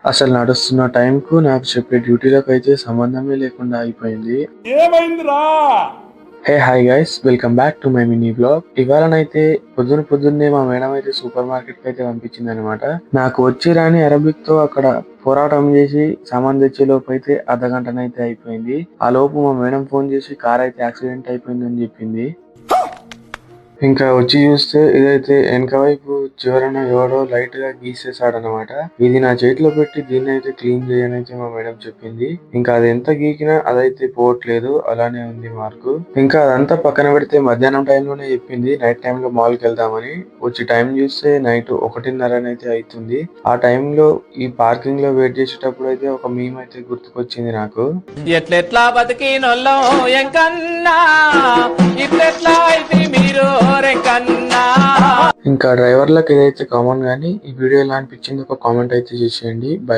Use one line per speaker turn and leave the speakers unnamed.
అసలు నడుస్తున్న టైంకు నాకు చెప్పే డ్యూటీలకు అయితే సంబంధమే లేకుండా అయిపోయింది. Hey hi guys, welcome back to my mini blog. ఇవాళనైతే పొద్దున్నే మా మేడం అయితే సూపర్ మార్కెట్ కి అయితే పంపించింది అనమాట. నాకు వచ్చి రాని అరబిక్ తో అక్కడ పోరాటం చేసి సామాన్ తెచ్చే లోపు అయితే అర్ధగంటనైతే అయిపోయింది. ఆ లోపు మా మేడం ఫోన్ చేసి కార్ అయితే యాక్సిడెంట్ అయిపోయిందని చెప్పింది. ఇంకా వచ్చి చూస్తే ఇదైతే వెనక వైపు చివరన ఎవడో లైట్ గా గీసేసాడనమాట. ఇది నా చేతిలో పెట్టి దీన్ని అయితే క్లీన్ చేయనైతే మా మేడం చెప్పింది. ఇంకా అది ఎంత గీకినా అదైతే పోవట్లేదు, అలానే ఉంది మార్కు. ఇంకా అదంతా పక్కన పెడితే మధ్యాహ్నం టైంలోనే చెప్పింది నైట్ టైం లో మాల్ కి వెళ్దామని. వచ్చి టైం చూస్తే నైట్ 1:30 అయితే అవుతుంది. ఆ టైంలో ఈ పార్కింగ్ లో వెయిట్ చేసేటప్పుడు అయితే ఒక మీమ్ అయితే గుర్తుకొచ్చింది నాకు.
ఎట్లెట్లా బతికినొల్లో ఎంకన్నా ఇట్లెట్లా అయితే మీరు కన్నా.
ఇంకా డ్రైవర్లకు ఇదైతే కామన్ గానీ ఈ వీడియో ఎలా అనిపించింది ఒక కామెంట్ అయితే చేసేయండి.